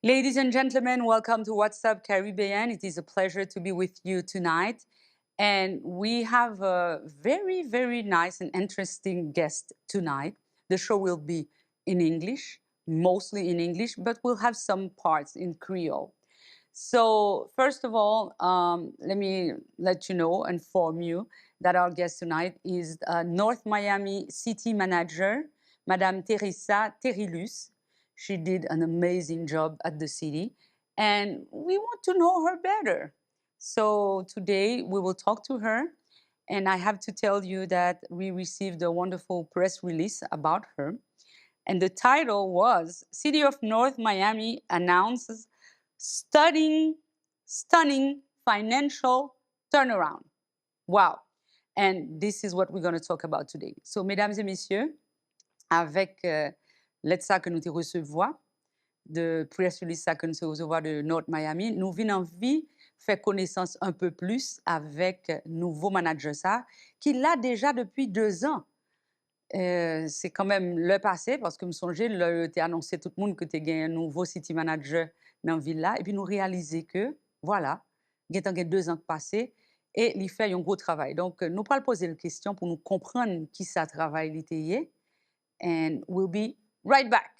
Ladies and gentlemen, welcome to What's Up Caribbean. It is a pleasure to be with you tonight. And we have a very, very nice and interesting guest tonight. The show will be in English, mostly in English, but we'll have some parts in Creole. So first of all, let me let you know, inform you that our guest tonight is North Miami City Manager, Madame Theresa Therilus. She did an amazing job at the city, and we want to know her better. So today we will talk to her, and I have to tell you that we received a wonderful press release about her. And the title was City of North Miami announces stunning financial turnaround. Wow. And this is what we're going to talk about today. So, mesdames et messieurs, avec ça que nous te recevoir, de press release ça que nous te recevoir de North Miami, nous venons envie faire connaissance un peu plus avec nouveau manager ça, qui l'a déjà depuis 2 ans. C'est quand même le passé, parce que me songez, tu as annoncé tout le monde que tu as un nouveau city manager dans la ville là, et puis nous réaliser que, voilà, il y a 2 ans passés, et il fait un gros travail. Donc, nous allons poser une question pour nous comprendre qui ça travaille l'ITIE, and we'll be right back.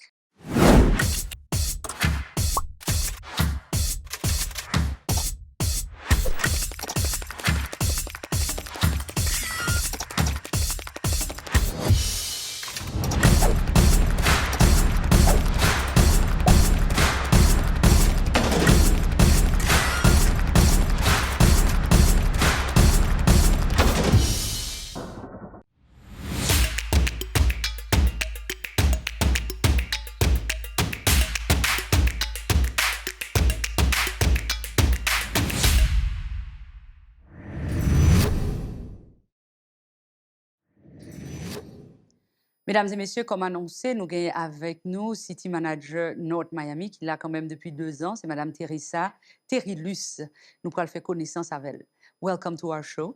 Mesdames et messieurs, comme annoncé, nous avons avec nous City Manager North Miami, qui l'a quand même depuis 2 ans. C'est Madame Theresa Therilus. Nous pourrons faire connaissance avec elle. Welcome to our show.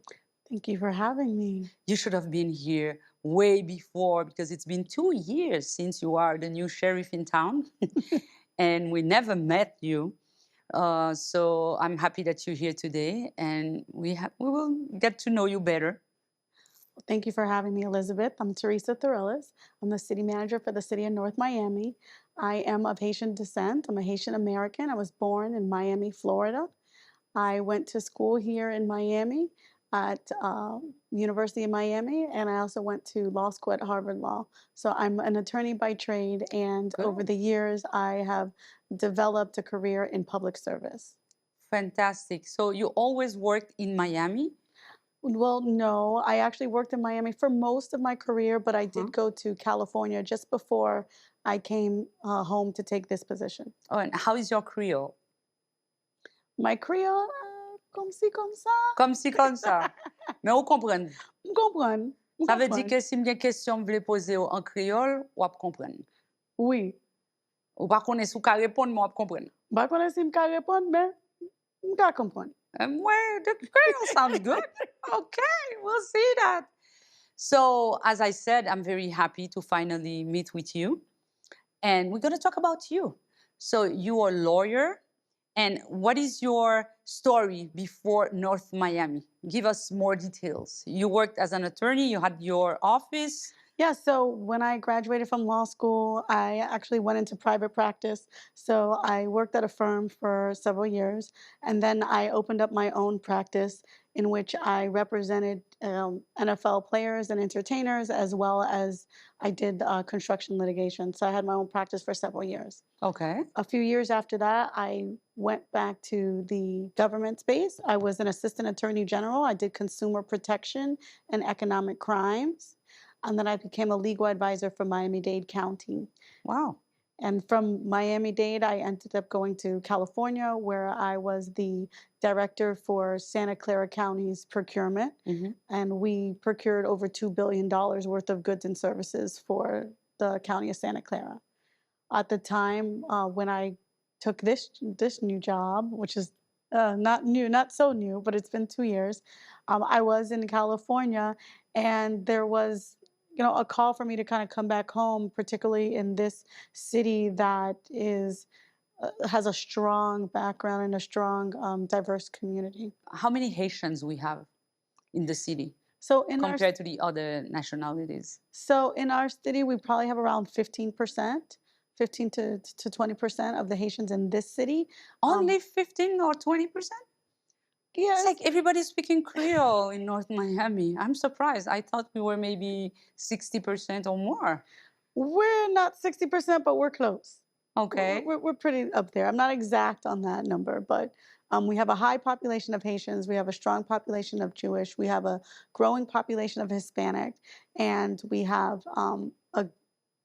Thank you for having me. You should have been here way before, because it's been 2 years since you are the new sheriff in town. And we never met you. So I'm happy that you're here today, and we will get to know you better. Thank you for having me, Elizabeth. I'm Theresa Therilus. I'm the city manager for the city of North Miami. I am of Haitian descent. I'm a Haitian American. I was born in Miami, Florida. I went to school here in Miami at University of Miami, and I also went to law school at Harvard Law. So I'm an attorney by trade, and Good. over the years, I have developed a career in public service. Fantastic. So you always worked in Miami? Well, no, I actually worked in Miami for most of my career, but I did go to California just before I came home to take this position. Oh, and how is your Creole? My Creole, comme ci, comme ça. Comme si, comme ça. Mais vous comprenez. Je comprends. Ça veut dire que si j'ai une question que vous voulez poser en créole, vous comprendre. Oui. Ou pas connaître si vous répondre, mais vous comprendre. Je ne sais pas si je peux répondre, mais je comprends. Ouais, the Creole sounds good. Okay, we'll see that. So, as I said, I'm very happy to finally meet with you. And we're going to talk about you. So, you are a lawyer. And what is your story before North Miami? Give us more details. You worked as an attorney, you had your office. Yeah, so when I graduated from law school, I actually went into private practice. So I worked at a firm for several years, and then I opened up my own practice in which I represented NFL players and entertainers, as well as I did construction litigation. So I had my own practice for several years. Okay. A few years after that, I went back to the government space. I was an assistant attorney general. I did consumer protection and economic crimes. And then I became a legal advisor for Miami-Dade County. Wow. And from Miami-Dade, I ended up going to California, where I was the director for Santa Clara County's procurement. Mm-hmm. And we procured over $2 billion worth of goods and services for the county of Santa Clara. At the time when I took this new job, which is not new, not so new, but it's been 2 years, I was in California, and there was a call for me to kind of come back home, particularly in this city that is has a strong background and a strong diverse community. How many Haitians we have in the city So in our compared to the other nationalities? so in our city, we probably have around 15%, 15 to 20% of the Haitians in this city. Only 15 or 20%? It's Yes, like everybody's speaking Creole in North Miami. I'm surprised. I thought we were maybe 60% or more. we're not 60%, but we're close. Okay. We're pretty up there. I'm not exact on that number, but we have a high population of Haitians. We have a strong population of Jewish. We have a growing population of Hispanic, and we have a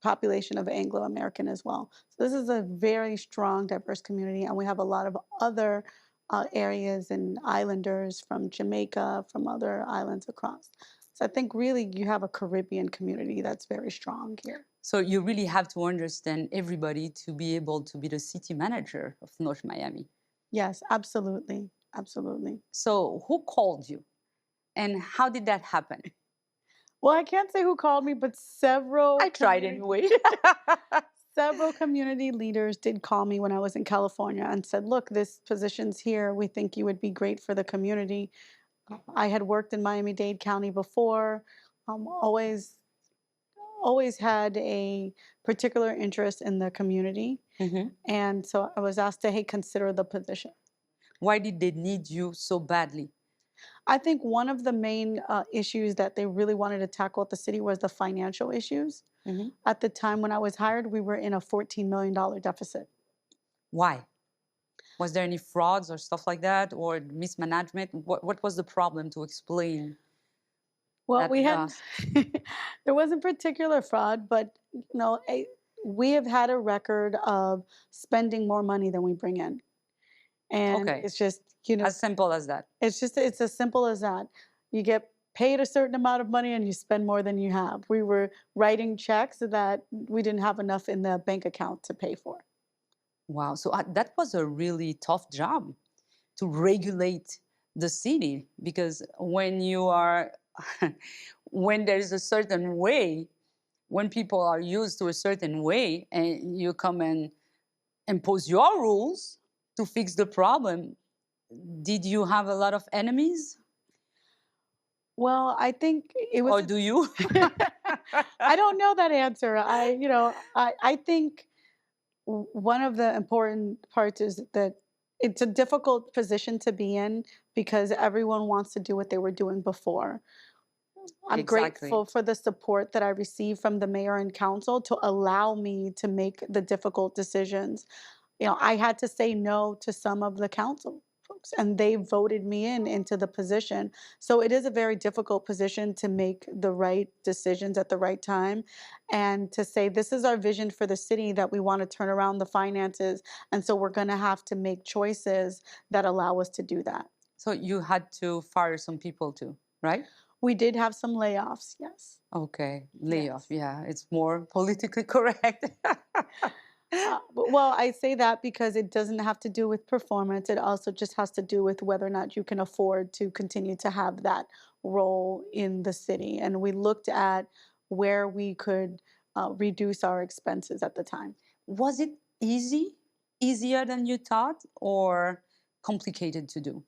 population of Anglo American as well. So this is a very strong, diverse community, and we have a lot of other areas and islanders from Jamaica, from other islands across. So I think really you have a Caribbean community that's very strong here. So you really have to understand everybody to be able to be the city manager of North Miami. Yes, absolutely, absolutely. So who called you and how did that happen? Well, I can't say who called me, but several I tried community anyway. several community leaders did call me when I was in California and said, "Look, this position's here. We think you would be great for the community." I had worked in Miami-Dade County before. Always had a particular interest in the community, Mhm. and so I was asked to, "Hey, consider the position." Why did they need you so badly? I think one of the main issues that they really wanted to tackle at the city was the financial issues. Mhm. At the time when I was hired, we were in a $14 million deficit. Why? Was there any frauds or stuff like that or mismanagement? What was the problem to explain Well, that we to had us? there wasn't particular fraud, but we have had a record of spending more money than we bring in. And Okay, it's just, as simple as that. it's as simple as that. You get paid a certain amount of money and you spend more than you have. We were writing checks that we didn't have enough in the bank account to pay for. Wow, so that was a really tough job to regulate the city because when you are, when there's a certain way, when people are used to a certain way and you come and impose your rules to fix the problem, did you have a lot of enemies Well, I think it was or do you? I don't know that answer. I think one of the important parts is that it's a difficult position to be in because everyone wants to do what they were doing before. I'm Exactly. grateful for the support that I received from the mayor and council to allow me to make the difficult decisions. I had to say no to some of the council folks, and they voted me into the position. So it is a very difficult position to make the right decisions at the right time and to say, this is our vision for the city that we want to turn around the finances. And so we're going to have to make choices that allow us to do that. So you had to fire some people too, right? We did have some layoffs, yes. Okay, layoff. Yes. Yeah, it's more politically correct. Well, I say that because it doesn't have to do with performance. It also just has to do with whether or not you can afford to continue to have that role in the city. And we looked at where we could reduce our expenses at the time. Was it easy? Easier than you thought or complicated to do?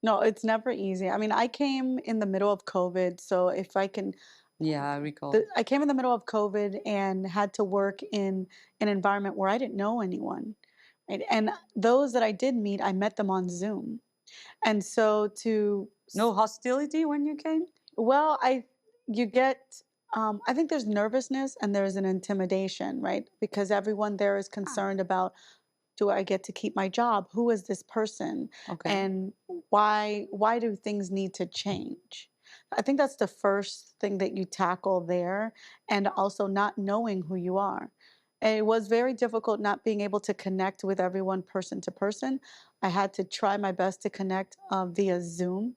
No, it's never easy. I mean, I came in the middle of COVID, so if I can, Yeah, I recall. I came in the middle of COVID and had to work in an environment where I didn't know anyone. Right? And those that I did meet, I met them on Zoom. And so No hostility when you came? well, you get, I think there's nervousness and there's an intimidation, right? Because everyone there is Ah, concerned about, do I get to keep my job? Who is this person? okay. And why do things need to change? I think that's the first thing that you tackle there, and also not knowing who you are. And it was very difficult not being able to connect with everyone person to person. I had to try my best to connect via Zoom,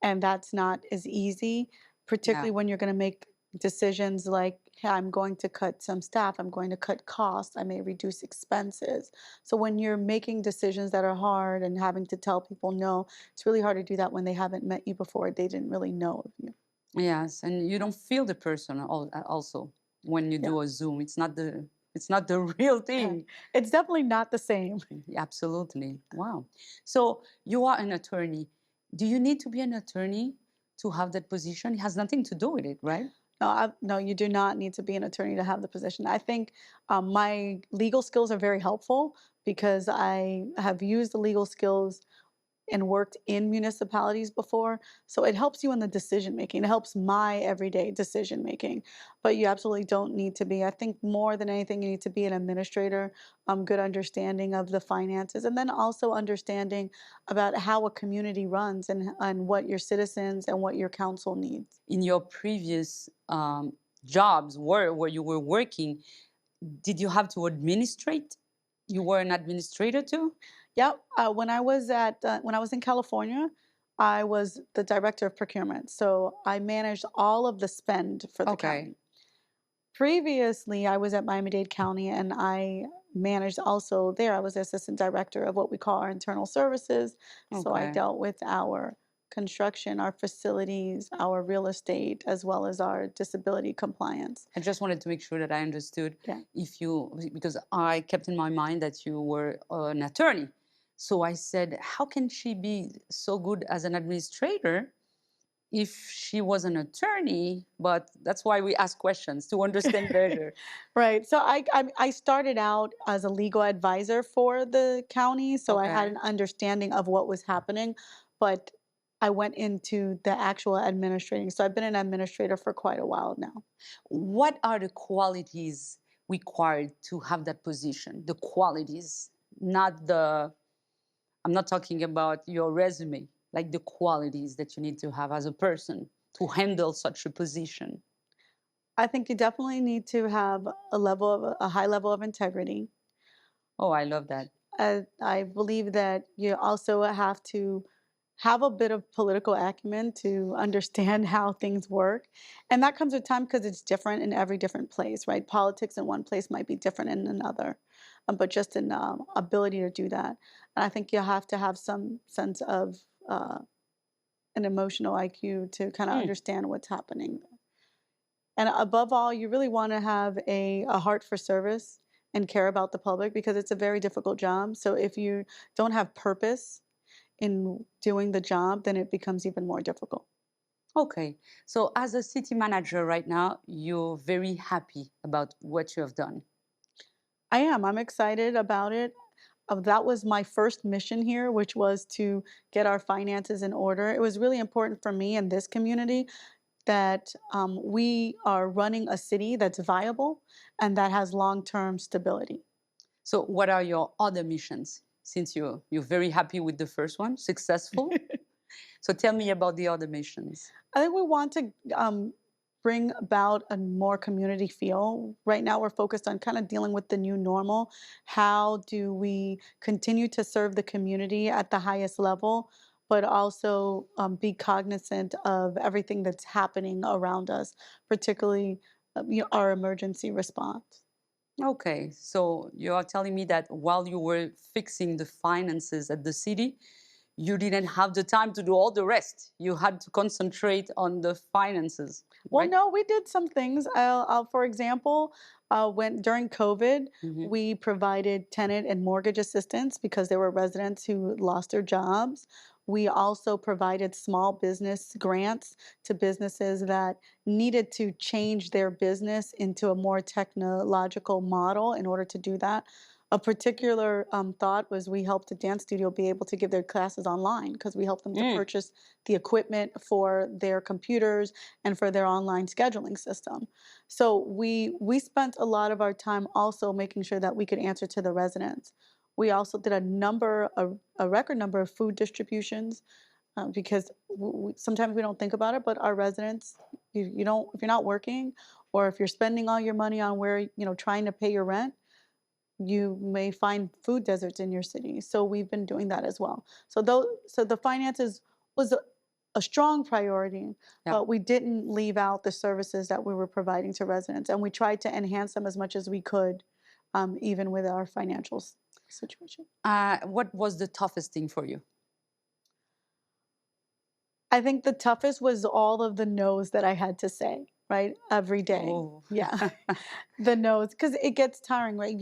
and that's not as easy, Yeah. particularly when you're going to make decisions like, hey, I'm going to cut some staff, I'm going to cut costs, I may reduce expenses. So when you're making decisions that are hard and having to tell people no, it's really hard to do that when they haven't met you before, they didn't really know of you. Yes, and you don't feel the person also when you Yeah. do a Zoom. It's not It's not the real thing. It's definitely not the same. Absolutely. Wow. So you are an attorney. Do you need to be an attorney to have that position? It has nothing to do with it, right? No, no, you do not need to be an attorney to have the position. I think my legal skills are very helpful because I have used the legal skills and worked in municipalities before. So it helps you in the decision making. It helps my everyday decision making. But you absolutely don't need to be. I think more than anything, you need to be an administrator, good understanding of the finances, and then also understanding about how a community runs and what your citizens and what your council needs. In your previous jobs where you were working, did you have to administrate? You were an administrator too? Yep. When I was in California, I was the director of procurement. So I managed all of the spend for the Okay. county. Previously, I was at Miami-Dade County and I managed also there. I was the assistant director of what we call our internal services. So I Okay. dealt with our construction, our facilities, our real estate, as well as our disability compliance. I just wanted to make sure that I understood Yeah. if you, because I kept in my mind that you were an attorney. So I said, how can she be so good as an administrator if she was an attorney? But that's why we ask questions to understand better. Right. So I started out as a legal advisor for the county, so I had Okay. an understanding of what was happening, but I went into the actual administrating. So I've been an administrator for quite a while now. What are the qualities required to have that position? The qualities, not the, I'm not talking about your resume, like the qualities that you need to have as a person to handle such a position. I think you definitely need to have a high level of integrity. Oh, I love that. I believe that you also have to have a bit of political acumen to understand how things work. And that comes with time because it's different in every different place, right? Politics in one place might be different in another, but just an ability to do that. And I think you have to have some sense of an emotional IQ to kind of Mm. understand what's happening. And above all, you really want to have a heart for service and care about the public because it's a very difficult job. So if you don't have purpose in doing the job, then it becomes even more difficult. Okay. So, as a city manager right now, you're very happy about what you have done. I am. I'm excited about it. That was my first mission here, which was to get our finances in order. It was really important for me in this community that we are running a city that's viable and that has long term stability. So, what are your other missions? Since you're very happy with the first one, successful. So, tell me about the other missions. I think we want to bring about a more community feel. Right now, we're focused on kind of dealing with the new normal. How do we continue to serve the community at the highest level, but also be cognizant of everything that's happening around us, particularly our emergency response? Okay, so you are telling me that while you were fixing the finances at the city, you didn't have the time to do all the rest. You had to concentrate on the finances, Well, right? no, we did some things. For example, when during COVID, Hmm. we provided tenant and mortgage assistance because there were residents who lost their jobs. We also provided small business grants to businesses that needed to change their business into a more technological model in order to do that. A particular thought was we helped a dance studio be able to give their classes online because we helped them to Mm. purchase the equipment for their computers and for their online scheduling system. So we spent a lot of our time also making sure that we could answer to the residents. We also did a record number of food distributions because sometimes we don't think about it, but our residents, you don't if you're not working or if you're spending all your money on where trying to pay your rent, you may find food deserts in your city. So we've been doing that as well. So the finances was a strong priority, Yeah. but we didn't leave out the services that we were providing to residents, and we tried to enhance them as much as we could, even with our financial situation. What was the toughest thing for you? I think the toughest was all of the no's that I had to say. right? Every day. Oh. Yeah. The no's, because it gets tiring, right?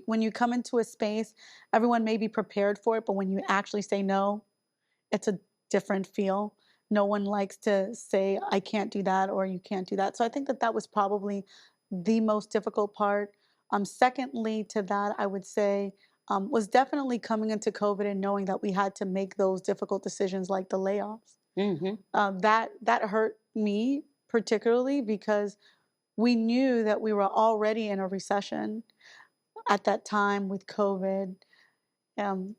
When you come into a space, everyone may be prepared for it, but when you actually say no, it's a different feel. No one likes to say, I can't do that or you can't do that. So I think that that was probably the most difficult part. Secondly, to that, I would say was definitely coming into COVID and knowing that we had to make those difficult decisions like the layoffs. Hmm. That hurt me particularly because we knew that we were already in a recession at that time with COVID. Um,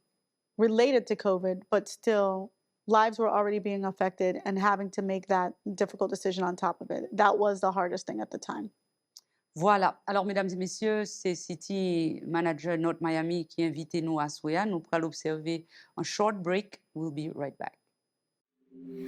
Related to COVID, but still lives were already being affected and having to make that difficult decision on top of it. That was the hardest thing at the time. Voilà. Alors, mesdames et messieurs, c'est City Manager North Miami qui invite nous à Soya. Nous pourrons l'observer un short break. We'll be right back.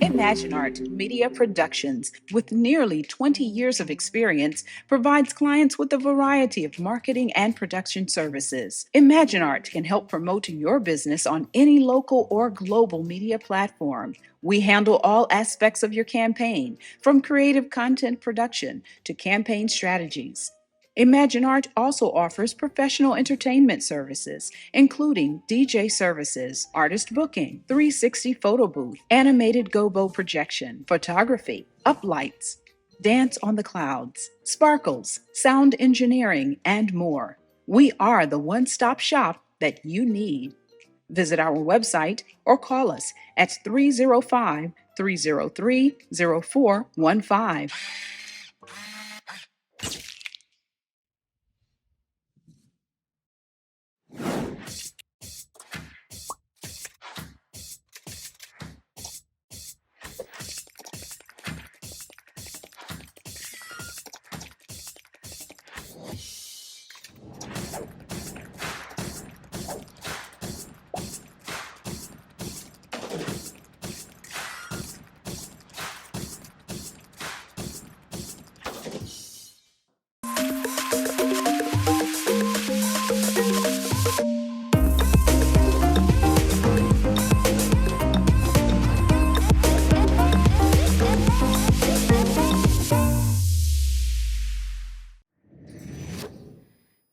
Imagine Art Media Productions, with nearly 20 years of experience, provides clients with a variety of marketing and production services. Imagine Art can help promote your business on any local or global media platform. We handle all aspects of your campaign, from creative content production to campaign strategies. Imagine Art also offers professional entertainment services, including DJ services, artist booking, 360 photo booth, animated gobo projection, photography, uplights, dance on the clouds, sparkles, sound engineering, and more. We are the one-stop shop that you need. Visit our website or call us at 305 303 0415.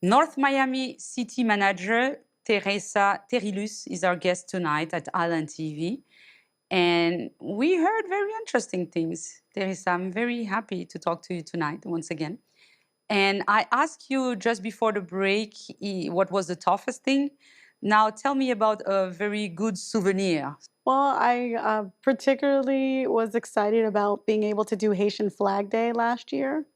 North Miami City Manager Theresa Therilus is our guest tonight at Island TV. And we heard very interesting things. Theresa, I'm very happy to talk to you tonight once again. And I asked you just before the break what was the toughest thing. Now tell me about a very good souvenir. Well, I particularly was excited about being able to do Haitian Flag Day last year.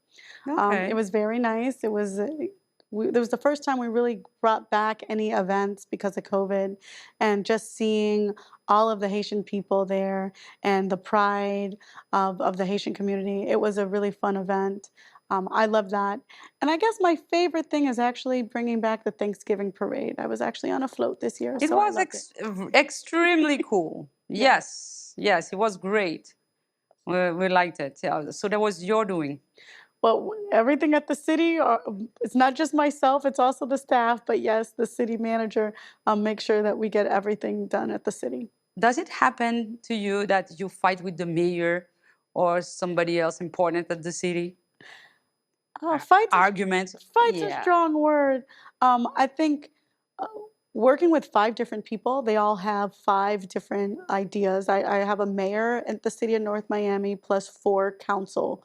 It Okay. was very nice. It was the first time we really brought back any events because of COVID, and just seeing all of the Haitian people there and the pride of the Haitian community. It was a really fun event. I love that. And I guess my favorite thing is actually bringing back the Thanksgiving parade. I was actually on a float this year, It so I was loved it. extremely cool. Yeah. Yes, yes, it was great. We liked it. Yeah. So that was your doing. Well, everything at the city, it's not just myself, it's also the staff. But yes, the city manager makes sure that we get everything done at the city. Does it happen to you that you fight with the mayor or somebody else important at the city? Oh, fight's a, Arguments? fight's a Yeah. strong word. I think uh, working with five different people, they all have five different ideas. I have a mayor at the city of North Miami plus four council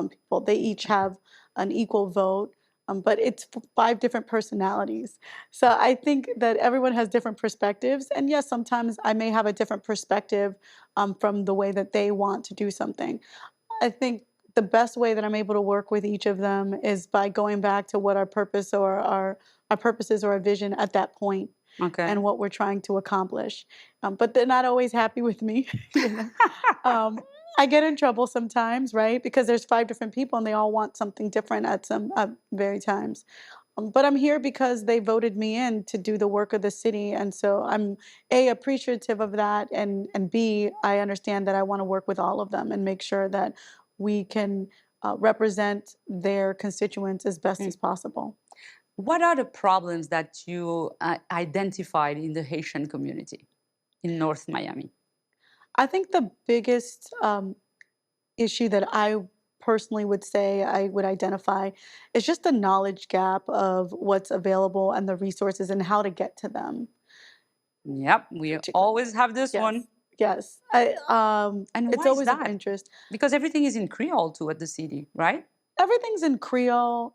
people. They each have an equal vote, but it's five different personalities. So I think that everyone has different perspectives. And yes, sometimes I may have a different perspective from the way that they want to do something. I think the best way that I'm able to work with each of them is by going back to what our purpose or our purposes or our vision at that point Okay. and what we're trying to accomplish. But they're not always happy with me. You know? um, I get in trouble sometimes, right? Because there's five different people and they all want something different at some very times. But I'm here because they voted me in to do the work of the city, and so I'm A, appreciative of that, and B, I understand that I want to work with all of them and make sure that we can represent their constituents as best Mm. as possible. What are the problems that you identified in the Haitian community in North Miami? I think the biggest issue that I personally would say I would identify is just the knowledge gap of what's available and the resources and how to get to them. Yep, we Particularly. always have this Yes. one. Yes. And It's why is always of that? interest. Because everything is in Creole too at the city, right? Everything's in Creole.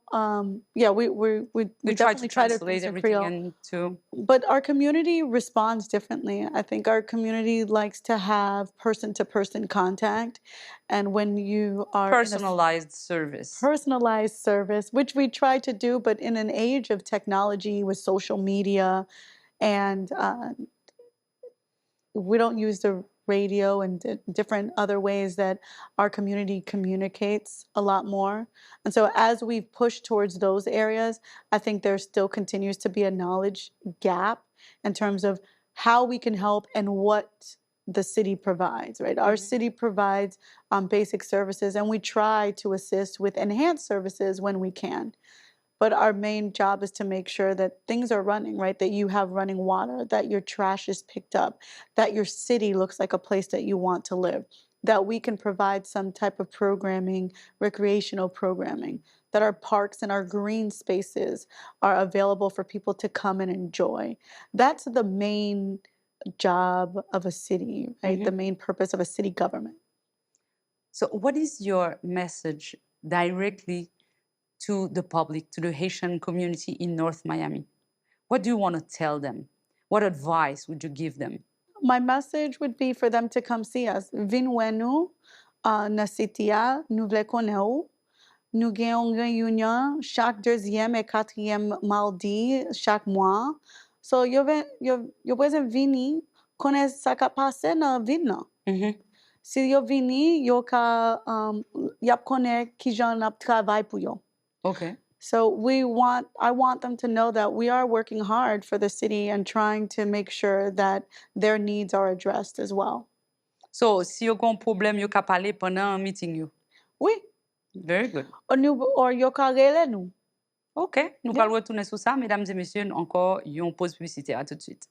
Yeah, we They try to definitely try to translate things in everything Creole. into But our community responds differently. I think our community likes to have person-to-person contact, and when you are in a personalized service. personalized service, which we try to do, but in an age of technology with social media and we don't use the radio and different other ways that our community communicates a lot more. And so as we push towards those areas, I think there still continues to be a knowledge gap in terms of how we can help and what the city provides, right? Our city provides basic services, and we try to assist with enhanced services when we can. But our main job is to make sure that things are running, right? That you have running water, that your trash is picked up, that your city looks like a place that you want to live, that we can provide some type of programming, recreational programming, that our parks and our green spaces are available for people to come and enjoy. That's the main job of a city, right? The main purpose of a city government. So, what is your message directly to the public, to the Haitian community in North Miami? What do you want to tell them? What advice would you give them? My message would be for them to come see us. Vin wè nou na Sitia, nou vle konè ou. Nou gen yon réunion chaque deuxième et quatrième mardi chaque mois. So yo besoin vini konè sa ka pase nan vin nan. Si yo vini, yo ka yap konè ki jan ap travay pou yo. Okay. So I want them to know that we are working hard for the city and trying to make sure that their needs are addressed as well. So, si yo gon problem, yo ka pale pendant meeting yo. Oui. Very good. Or yo ka rele nou. OK. Nous allons retourner sur ça, mesdames et messieurs, encore une pause publicitaire. À tout de suite.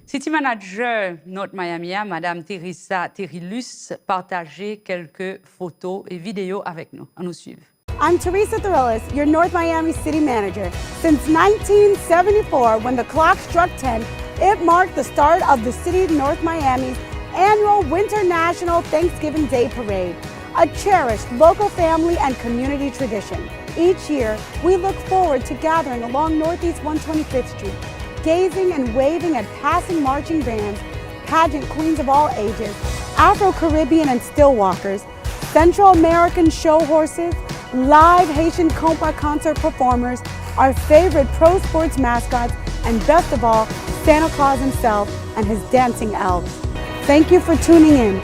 City Manager North Miami, Madame Theresa Therilus, partageait quelques photos et vidéos avec nous. À nous suivre. I'm Theresa Therilus, your North Miami City Manager. Since 1974, when the clock struck 10, it marked the start of the city of North Miami's annual Winter National Thanksgiving Day Parade, a cherished local family and community tradition. Each year, we look forward to gathering along Northeast 125th Street, gazing and waving at passing marching bands, pageant queens of all ages, Afro-Caribbean and still walkers, Central American show horses, live Haitian compa concert performers, our favorite pro sports mascots, and best of all, Santa Claus himself and his dancing elves. Thank you for tuning in.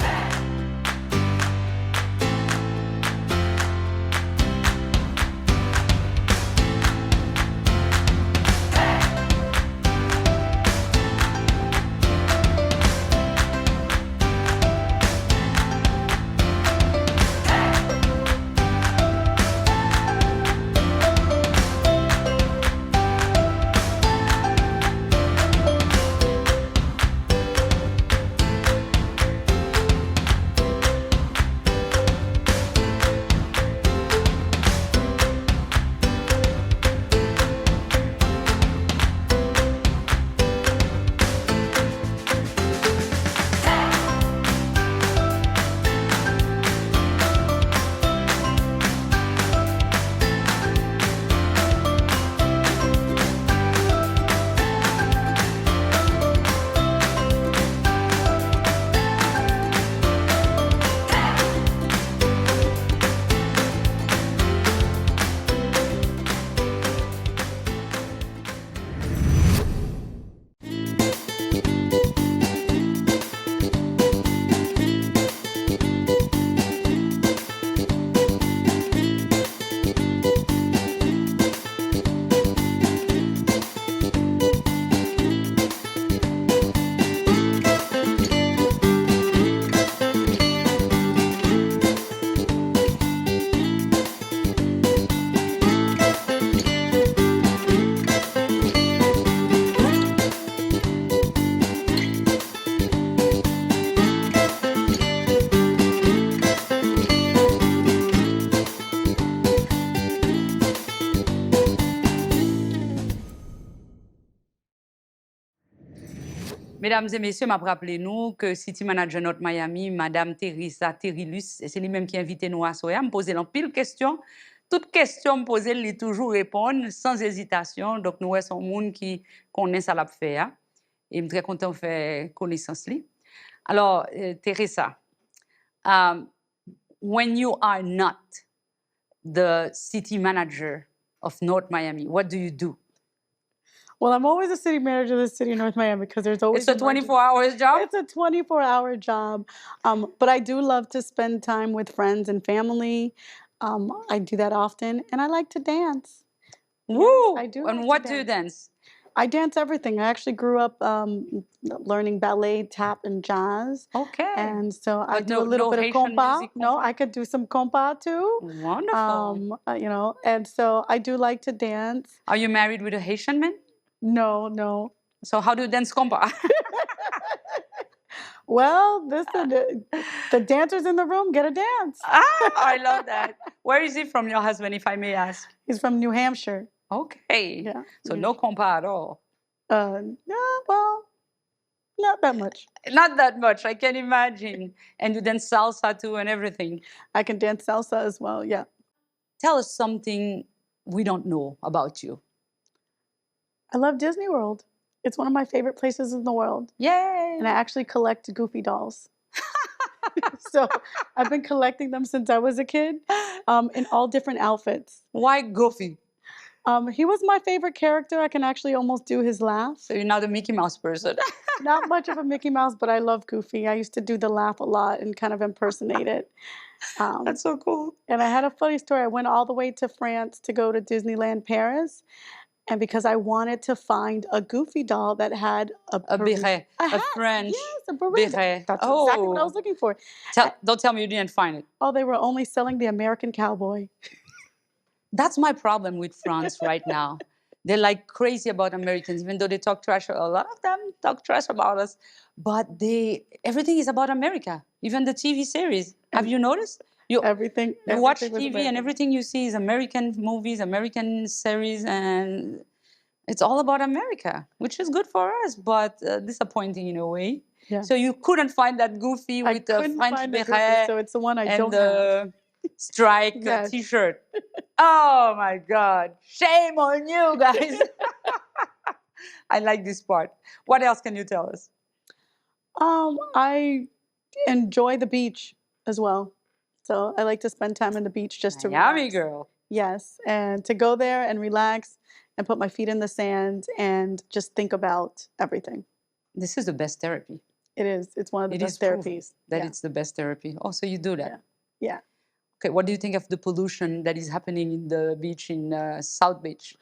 Mesdames et messieurs, m'a rappelé nous que City Manager North Miami, Madame Theresa Therilus, c'est lui-même qui a invité nous à soir, me poser en pile question. Toute question me poser, lui toujours répondre sans hésitation. Donc nous sommes monde qui connaît ça l'a fait. Hein? Et je suis très content de faire connaissance lui. Alors, Theresa, when you are not the city manager of North Miami, what do you do? Well, I'm always a city manager of the city of North Miami because there's always It's a 24-hour job? It's a 24-hour job. But I do love to spend time with friends and family. I do that often, and I like to dance. Woo! Yes, I do. And like what to do you dance? I dance everything. I actually grew up learning ballet, tap, and jazz. Okay. And so I But do no- a little no bit Haitian of compas. music, No, compas? I could do some compas too. Wonderful. You know, and so I do like to dance. Are you married with a Haitian man? No, no. So how do you dance compa? Well, the dancers in the room get a dance. I love that. Where is he from, your husband, if I may ask? He's from New Hampshire. Okay. Yeah. So no compa at all. Yeah, well, not that much. Not that much, I can imagine. And you dance salsa too and everything. I can dance salsa as well, yeah. Tell us something we don't know about you. I love Disney World. It's one of my favorite places in the world. Yay! And I actually collect Goofy dolls. So I've been collecting them since I was a kid in all different outfits. Why Goofy? He was my favorite character. I can actually almost do his laugh. So you're not a Mickey Mouse person. Not much of a Mickey Mouse, but I love Goofy. I used to do the laugh a lot and kind of impersonate it. That's so cool. And I had a funny story. I went all the way to France to go to Disneyland Paris. And because I wanted to find a Goofy doll that had A beret, a hat. French Yes, a beret. beret. That's exactly what I was looking for. Don't tell me you didn't find it. Oh, they were only selling the American cowboy. That's my problem with France right now. They're like crazy about Americans, even though they talk trash. A lot of them talk trash about us, but everything is about America. Even the TV series. Have you noticed? Everything. You watch everything was TV and American. everything you see is American movies, American series, and it's all about America, which is good for us, but disappointing in a way. Yeah. So you couldn't find that Goofy I with the couldn't French find the Goofy, beret so it's the one I and don't have. the strike Yes. T-shirt. Oh my God! Shame on you guys. I like this part. What else can you tell us? I enjoy the beach as well. So I like to spend time on the beach just to Miami relax. girl. Yes, and to go there and relax and put my feet in the sand and just think about everything. This is the best therapy. It is. It's one of the It is best proven therapies. that Yeah. it's the best therapy. Oh, so you do that. Yeah. Okay, what do you think of the pollution that is happening in the beach in South Beach?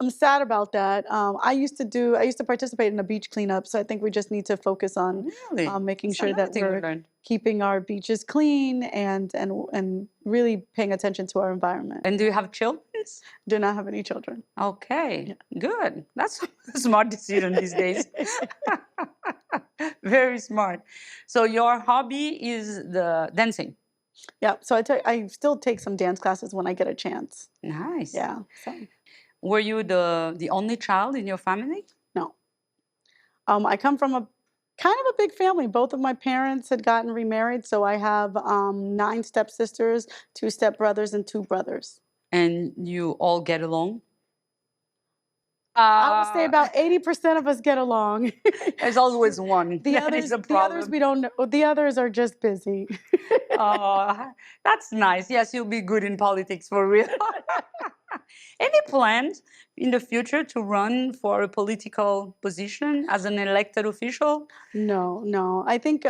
I'm sad about that. I used to participate in a beach cleanup, so I think we just need to focus on Really? making That's sure another that thing we we're learned. keeping our beaches clean and really paying attention to our environment. And do you have children? Do not have any children. Okay, good. That's a smart decision these days. Very smart. So your hobby is the dancing. Yeah, so I still take some dance classes when I get a chance. Nice. Yeah. So Were you the only child in your family? no. I come from a kind of a big family. Both of my parents had gotten remarried, so I have 9 stepsisters, 2 stepbrothers, and 2 brothers. And you all get along? I would say about 80% of us get along. There's always one. The That others, is a the others problem. we don't know. The others are just busy. Oh, that's nice. Yes, you'll be good in politics for real. Any plans in the future to run for a political position as an elected official? No. I think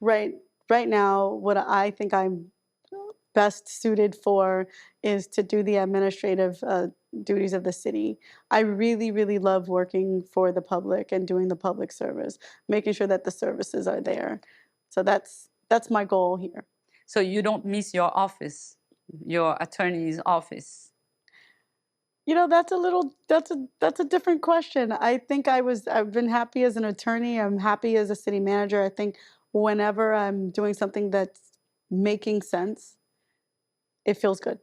right now, what I think I'm best suited for is to do the administrative duties of the city. I really, really love working for the public and doing the public service, making sure that the services are there. So that's my goal here. So you don't miss your office, your attorney's office? You know, that's a different question. I think I've been happy as an attorney. I'm happy as a city manager. I think whenever I'm doing something that's making sense, it feels good.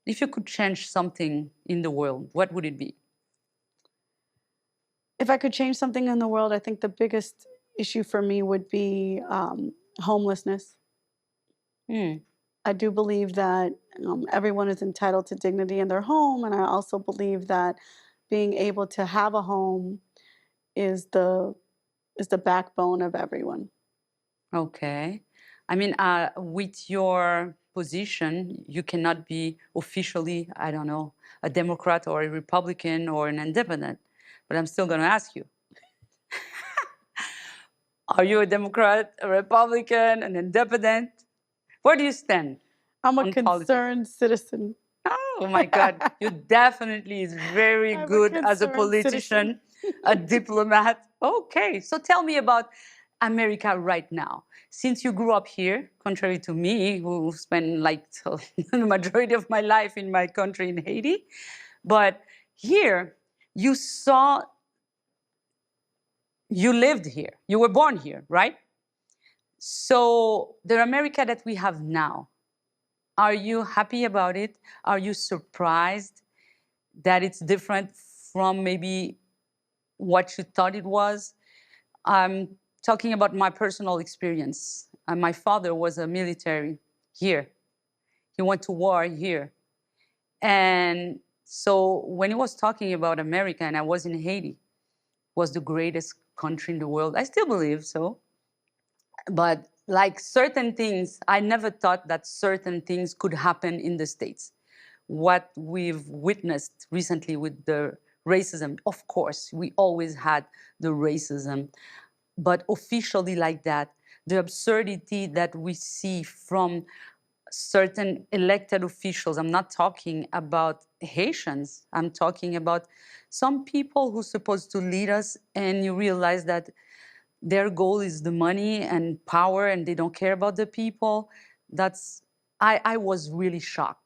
If you could change something in the world, what would it be? If I could change something in the world, I think the biggest issue for me would be homelessness. Hmm. I do believe that everyone is entitled to dignity in their home, and I also believe that being able to have a home is the backbone of everyone. Okay. I mean, with your position, you cannot be officially, I don't know, a Democrat or a Republican or an independent. But I'm still going to ask you, are you a Democrat, a Republican, an independent? Where do you stand I'm a on politics? concerned citizen. Oh my God, you definitely is very I'm a good as a concerned citizen. politician, a diplomat. Okay, so tell me about America right now. Since you grew up here, contrary to me, who spent like the majority of my life in my country in Haiti, but here you saw, you lived here, you were born here, right? So the America that we have now, are you happy about it? Are you surprised that it's different from maybe what you thought it was? I'm talking about my personal experience. My father was a military here. He went to war here. And so when he was talking about America and I was in Haiti, was the greatest country in the world. I still believe so. But like certain things, I never thought that certain things could happen in the States. What we've witnessed recently with the racism, of course, we always had the racism, but officially like that, the absurdity that we see from certain elected officials. I'm not talking about Haitians. I'm talking about some people who're supposed to lead us, and you realize that their goal is the money and power, and they don't care about the people. That's I was really shocked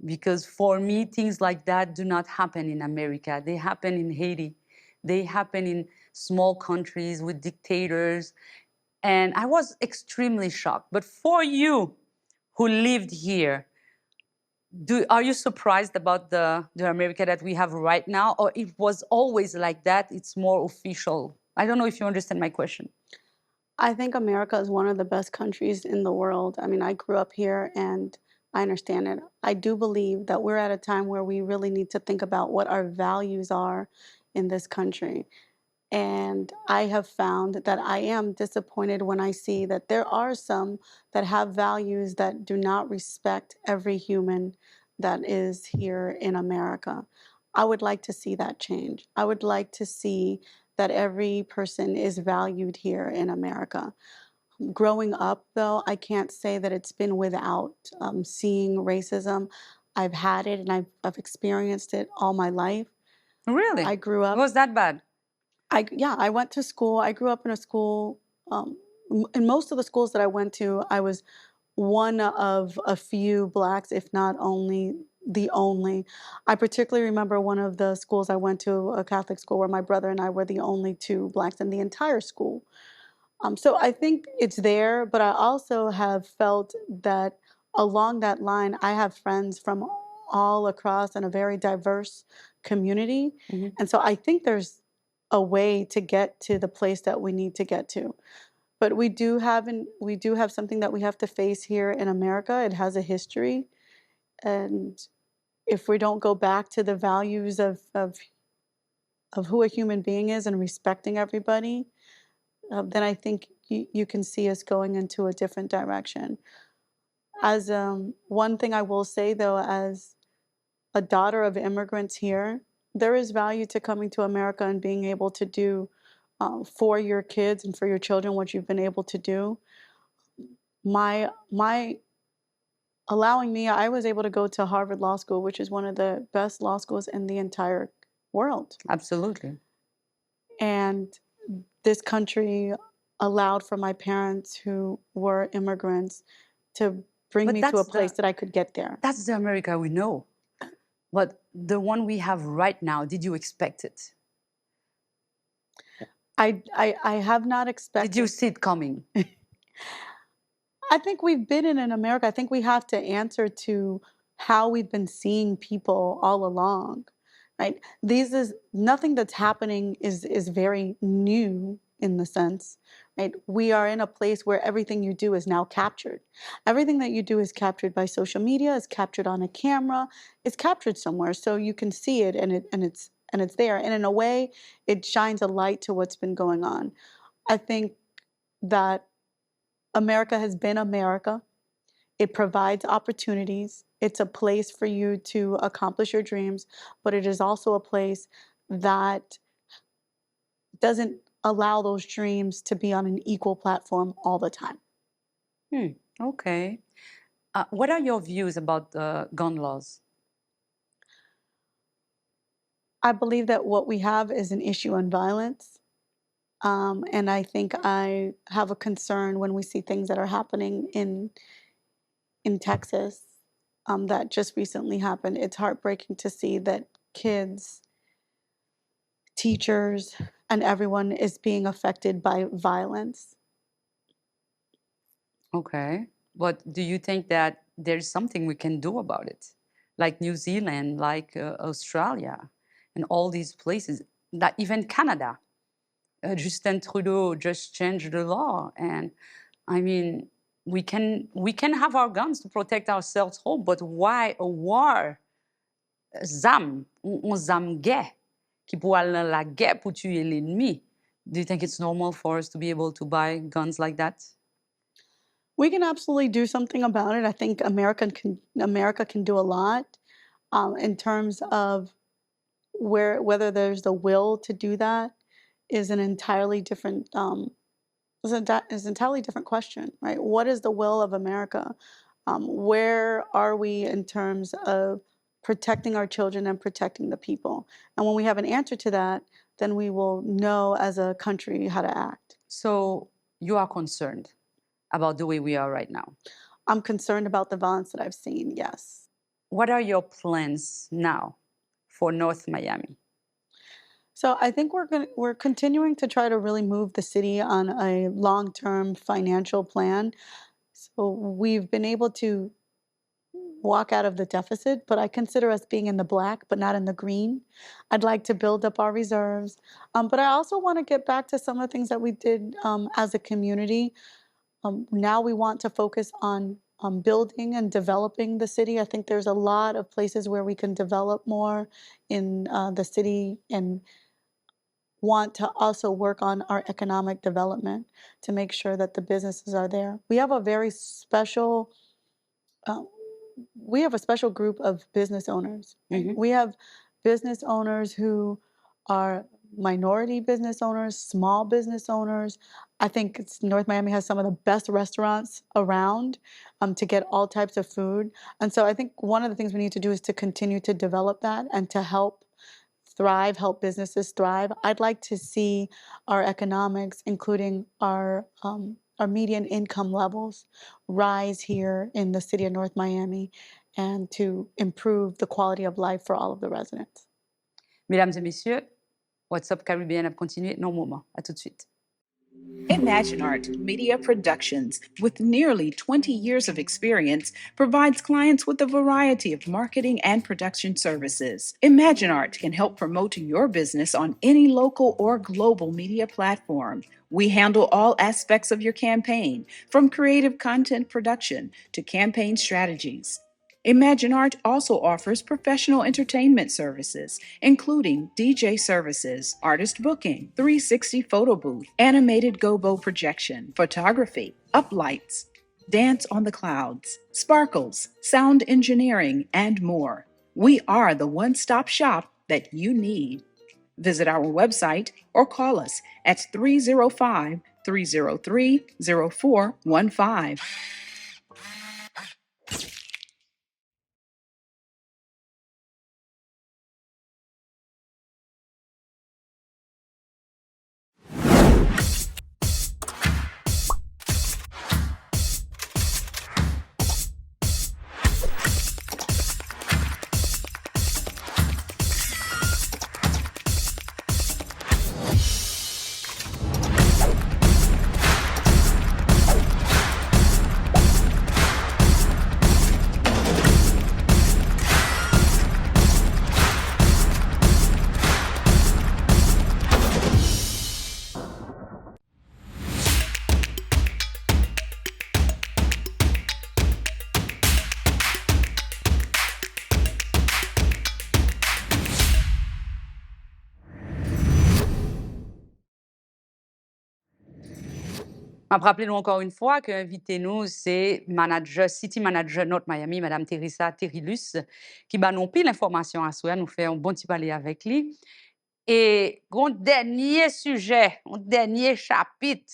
because for me, things like that do not happen in America. They happen in Haiti. They happen in small countries with dictators. And I was extremely shocked. But for you who lived here, are you surprised about the America that we have right now? Or it was always like that? It's more official. I don't know if you understand my question. I think America is one of the best countries in the world. I mean, I grew up here and I understand it. I do believe that we're at a time where we really need to think about what our values are in this country. And I have found that I am disappointed when I see that there are some that have values that do not respect every human that is here in America. I would like to see that change. I would like to see that every person is valued here in America. Growing up, though, I can't say that it's been without seeing racism. I've had it and I've experienced it all my life. Really? I grew It up was that bad? I went to school. I grew up in a school. In most of the schools that I went to, I was one of a few blacks, if not only the only. I particularly remember one of the schools I went to, a Catholic school, where my brother and I were the only two blacks in the entire school. So I think it's there, but I also have felt that along that line, I have friends from all across in a very diverse community. Mm-hmm. And so I think there's a way to get to the place that we need to get to. But we do have something that we have to face here in America. It has a history. And if we don't go back to the values of who a human being is and respecting everybody, then I think you can see us going into a different direction. As one thing I will say though, as a daughter of immigrants here, there is value to coming to America and being able to do for your kids and for your children what you've been able to do. My allowing me, I was able to go to Harvard Law School, which is one of the best law schools in the entire world. Absolutely. And this country allowed for my parents who were immigrants to bring But me to a place that I could get there. that's the America we know. But the one we have right now, did you expect it? I have not Did expected. you see it coming? I think we've been in America. I think we have to answer to how we've been seeing people all along. right? These is nothing that's happening is very new in the sense, right? We are in a place where everything you do is now captured. Everything that you do is captured by social media, is captured on a camera, is captured somewhere, so you can see it and it's there. And in a way, it shines a light to what's been going on. I think that America has been America. It provides opportunities. It's a place for you to accomplish your dreams, but it is also a place that doesn't allow those dreams to be on an equal platform all the time. Okay. What are your views about gun laws? I believe that what we have is an issue on violence. And I think I have a concern when we see things that are happening in Texas that just recently happened. It's heartbreaking to see that kids, teachers, and everyone is being affected by violence. Okay. But do you think that there's something we can do about it? Like New Zealand, like Australia, and all these places, that even Canada. Justin Trudeau just changed the law. And I mean, we can have our guns to protect ourselves home, but why a war? Zam, on zam guerre, qui pour aller dans la guerre pour tuer l'ennemi. Do you think it's normal for us to be able to buy guns like that? We can absolutely do something about it. I think America can do a lot in terms of whether there's the will to do that is an entirely different is an entirely different question, right? What is the will of America? Where are we in terms of protecting our children and protecting the people? And when we have an answer to that, then we will know as a country how to act. So you are concerned about the way we are right now? I'm concerned about the violence that I've seen, yes. What are your plans now for North Miami? So I think we're continuing to try to really move the city on a long-term financial plan. So we've been able to walk out of the deficit, but I consider us being in the black, but not in the green. I'd like to build up our reserves. But I also want to get back to some of the things that we did as a community. Now we want to focus on building and developing the city. I think there's a lot of places where we can develop more in the city and want to also work on our economic development to make sure that the businesses are there. We have a very special group of business owners. Mhm. We have business owners who are minority business owners, small business owners. I think North Miami has some of the best restaurants around to get all types of food. And so I think one of the things we need to do is to continue to develop that and to help thrive, help businesses thrive. I'd like to see our economics, including our median income levels, rise here in the city of North Miami and to improve the quality of life for all of the residents. Mesdames et messieurs, What's Up Caribbean a continué dans un moment. À tout de suite. Imagine Art Media Productions, with nearly 20 years of experience, provides clients with a variety of marketing and production services. Imagine Art can help promote your business on any local or global media platform. We handle all aspects of your campaign, from creative content production to campaign strategies. Imagine Art also offers professional entertainment services, including DJ services, artist booking, 360 photo booth, animated gobo projection, photography, uplights, dance on the clouds, sparkles, sound engineering, and more. We are the one-stop shop that you need. Visit our website or call us at 305-303-0415. Je rappelle nous encore une fois que invité nous, c'est City Manager North Miami, Madame Theresa Therilus, qui va nous pile l'information à soi, nous fait un bon petit parler avec lui. Et un dernier sujet, un dernier chapitre,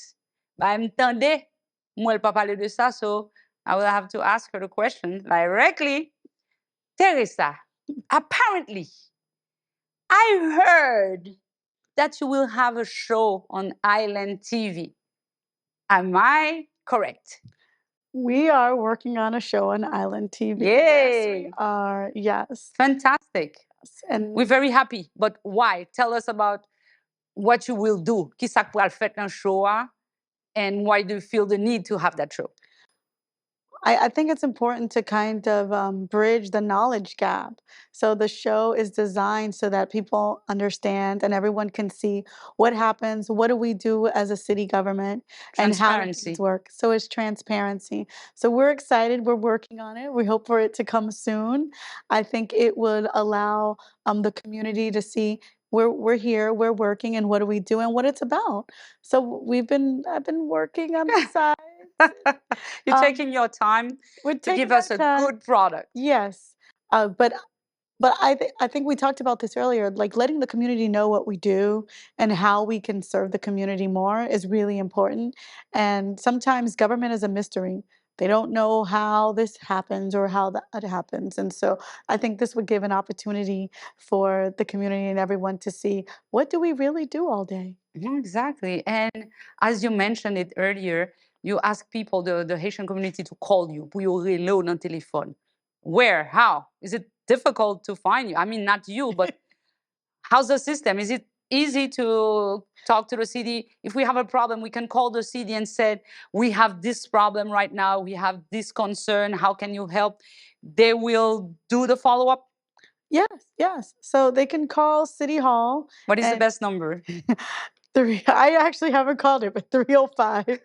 bah, m'tendez, moi, elle pas parler de ça, so I will have to ask her the question directly. Theresa, apparently, I heard that you will have a show on Island TV. Am I correct? We are working on a show on Island TV. Yay! Yes, we are. Yes. Fantastic. And We're very happy. But why? Tell us about what you will do. Qui ça pour faire un show? And why do you feel the need to have that show? I think it's important to kind of bridge the knowledge gap. So the show is designed so that people understand and everyone can see what happens, what do we do as a city government, and how Transparency. things work. So it's transparency. So we're excited. We're working on it. We hope for it to come soon. I think it would allow the community to see we're here, we're working, and what do we do and what it's about. So I've been working on the side. You're taking your time We're to taking give us our a time. good product. Yes, but I think we talked about this earlier. Like letting the community know what we do and how we can serve the community more is really important. And sometimes government is a mystery. They don't know how this happens or how that happens. And so I think this would give an opportunity for the community and everyone to see what do we really do all day. Yeah, exactly. And as you mentioned it earlier, you ask people, the Haitian community, to call you. Pour you reload on telephone. Where? How? Is it difficult to find you? I mean, not you, but how's the system? Is it easy to talk to the city? If we have a problem, we can call the city and say, we have this problem right now. We have this concern. How can you help? They will do the follow-up. Yes, yes. So they can call City Hall. What is the and- best number? I actually haven't called it, but 305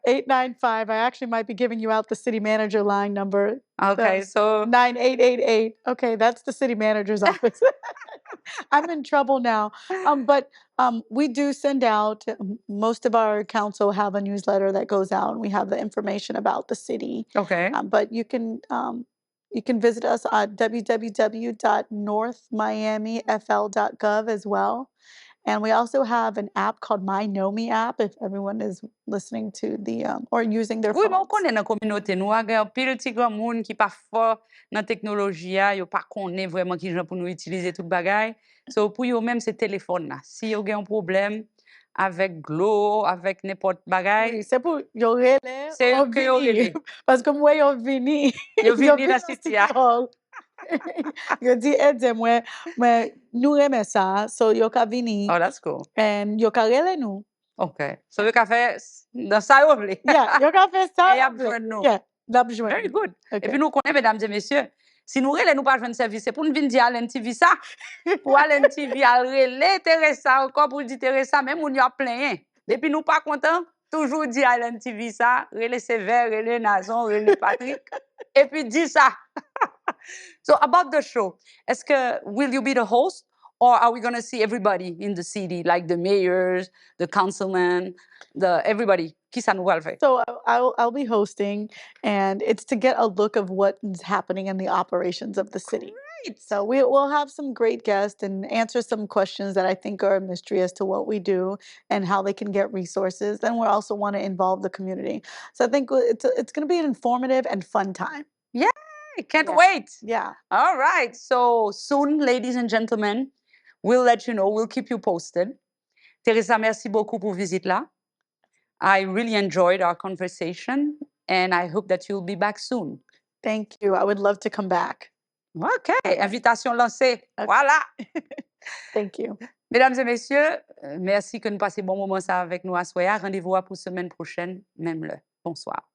895. I actually might be giving you out the city manager line number. Okay, so 9888. Okay, that's the city manager's office. I'm in trouble now. But we do send out, most of our council have a newsletter that goes out, and we have the information about the city. okay. But you can visit us at www.northmiamifl.gov as well. And we also have an app called My Know Me app if everyone is listening to the or using their Oui, phones. bon, on connaît dans la communauté. Nous avons pile petit grand monde qui pas fort dans la technologie, yo pas connaît vraiment qui gens pour nous utiliser tout bagay. So pour eux même c'est téléphone là. Si yo gen un problème avec Glo, avec n'importe bagay, Oui, c'est pour yo relè, c'est on que yo vini. relè. Parce que moi yo vini. Yo vini dans dans City a. City Hall. Yo di aide-moi, mais nous aimons ça, so yo ka vini Oh, that's cool. and yo ka relè nous. Okay. So yo ka fait dans ça yo vle. Yeah, yo ka fè ça. Et y a besoin de nous. Yeah, l'ap joindre. Very good. Okay. Et puis nous connaissons, mesdames et messieurs, si nous relè nous pas joindre service, c'est pour nous venir dire à l'NTV ça. Pour à l'NTV, à relè Theresa, encore pour dire Theresa, même on y a plein. Depuis nous pas contents, toujours dire à l'NTV ça, relè Sévère, relè Nazon, relè Patrick. Et puis dis ça. So about the show, est-ce que will you be the host? Or are we going to see everybody in the city, like the mayors, the councilmen, everybody? Qui ça nous va le faire? So I'll be hosting, and it's to get a look of what is happening in the operations of the city. Great. So we'll have some great guests and answer some questions that I think are a mystery as to what we do and how they can get resources. Then we also want to involve the community. So I think it's going to be an informative and fun time. Yay! Can't Yeah. wait. Yeah. All right. So soon, ladies and gentlemen, we'll let you know. We'll keep you posted. Theresa, merci beaucoup pour visite là. I really enjoyed our conversation, and I hope that you'll be back soon. Thank you. I would love to come back. OK. Invitation lancée. Okay. Voilà. Thank you. Mesdames et messieurs, merci que nous passez bon moment ça avec nous à soir. Rendez-vous pour semaine prochaine, même l'heure. Bonsoir.